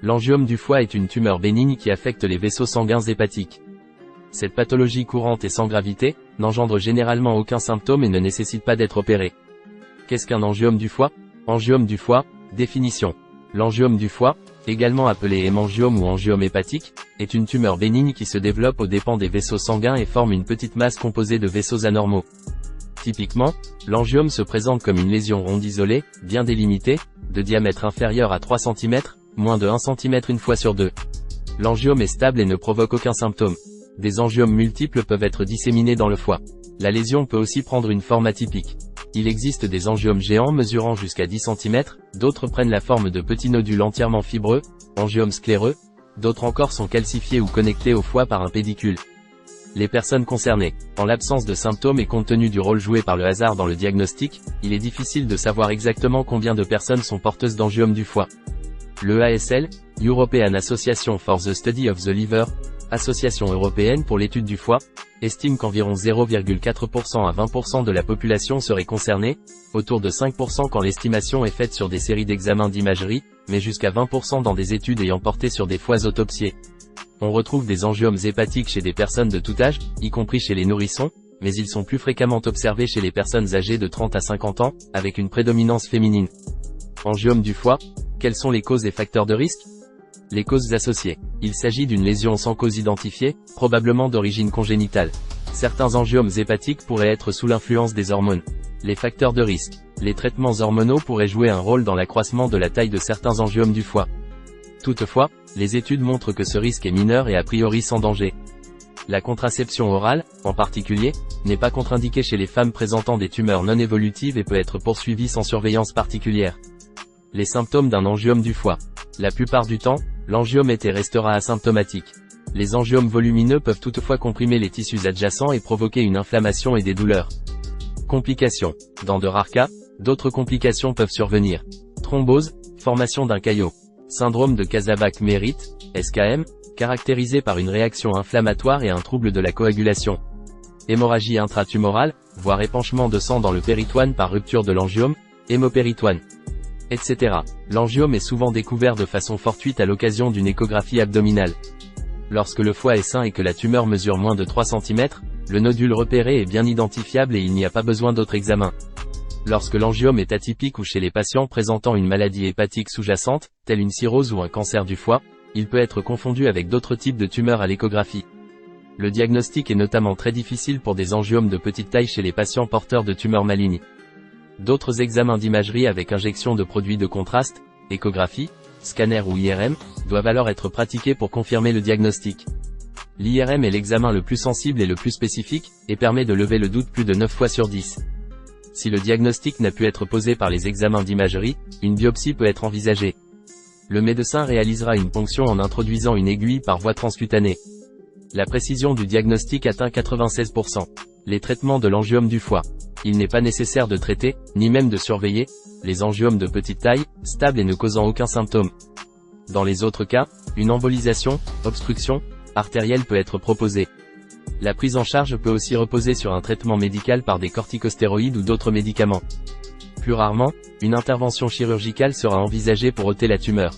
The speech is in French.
L'angiome du foie est une tumeur bénigne qui affecte les vaisseaux sanguins hépatiques. Cette pathologie courante et sans gravité, n'engendre généralement aucun symptôme et ne nécessite pas d'être opéré. Qu'est-ce qu'un angiome du foie? Angiome du foie, définition. L'angiome du foie, également appelé hémangiome ou angiome hépatique, est une tumeur bénigne qui se développe aux dépens des vaisseaux sanguins et forme une petite masse composée de vaisseaux anormaux. Typiquement, l'angiome se présente comme une lésion ronde isolée, bien délimitée, de diamètre inférieur à 3 cm, moins de 1 cm une fois sur deux. L'angiome est stable et ne provoque aucun symptôme. Des angiomes multiples peuvent être disséminés dans le foie. La lésion peut aussi prendre une forme atypique. Il existe des angiomes géants mesurant jusqu'à 10 cm, d'autres prennent la forme de petits nodules entièrement fibreux, angiomes scléreux, d'autres encore sont calcifiés ou connectés au foie par un pédicule. Les personnes concernées. En l'absence de symptômes et compte tenu du rôle joué par le hasard dans le diagnostic, il est difficile de savoir exactement combien de personnes sont porteuses d'angiome du foie. Le ASL, European Association for the Study of the Liver, Association européenne pour l'étude du foie, estime qu'environ 0,4% à 20% de la population serait concernée, autour de 5% quand l'estimation est faite sur des séries d'examens d'imagerie, mais jusqu'à 20% dans des études ayant porté sur des foies autopsiés. On retrouve des angiomes hépatiques chez des personnes de tout âge, y compris chez les nourrissons, mais ils sont plus fréquemment observés chez les personnes âgées de 30 à 50 ans, avec une prédominance féminine. Angiome du foie, quelles sont les causes et facteurs de risque? Les causes associées. Il s'agit d'une lésion sans cause identifiée, probablement d'origine congénitale. Certains angiomes hépatiques pourraient être sous l'influence des hormones. Les facteurs de risque. Les traitements hormonaux pourraient jouer un rôle dans l'accroissement de la taille de certains angiomes du foie. Toutefois, les études montrent que ce risque est mineur et a priori sans danger. La contraception orale, en particulier, n'est pas contre-indiquée chez les femmes présentant des tumeurs non évolutives et peut être poursuivie sans surveillance particulière. Les symptômes d'un angiome du foie. La plupart du temps, l'angiome est et restera asymptomatique. Les angiomes volumineux peuvent toutefois comprimer les tissus adjacents et provoquer une inflammation et des douleurs. Complications. Dans de rares cas, d'autres complications peuvent survenir. Thrombose, formation d'un caillot. Syndrome de Kazabach-Merritt, SKM, caractérisé par une réaction inflammatoire et un trouble de la coagulation. Hémorragie intratumorale, voire épanchement de sang dans le péritoine par rupture de l'angiome, hémopéritoine, etc. L'angiome est souvent découvert de façon fortuite à l'occasion d'une échographie abdominale. Lorsque le foie est sain et que la tumeur mesure moins de 3 cm, le nodule repéré est bien identifiable et il n'y a pas besoin d'autre examen. Lorsque l'angiome est atypique ou chez les patients présentant une maladie hépatique sous-jacente, telle une cirrhose ou un cancer du foie, il peut être confondu avec d'autres types de tumeurs à l'échographie. Le diagnostic est notamment très difficile pour des angiomes de petite taille chez les patients porteurs de tumeurs malignes. D'autres examens d'imagerie avec injection de produits de contraste, échographie, scanner ou IRM, doivent alors être pratiqués pour confirmer le diagnostic. L'IRM est l'examen le plus sensible et le plus spécifique, et permet de lever le doute plus de 9 fois sur 10. Si le diagnostic n'a pu être posé par les examens d'imagerie, une biopsie peut être envisagée. Le médecin réalisera une ponction en introduisant une aiguille par voie transcutanée. La précision du diagnostic atteint 96%. Les traitements de l'angiome du foie. Il n'est pas nécessaire de traiter, ni même de surveiller, les angiomes de petite taille, stables et ne causant aucun symptôme. Dans les autres cas, une embolisation, obstruction, artérielle peut être proposée. La prise en charge peut aussi reposer sur un traitement médical par des corticostéroïdes ou d'autres médicaments. Plus rarement, une intervention chirurgicale sera envisagée pour ôter la tumeur.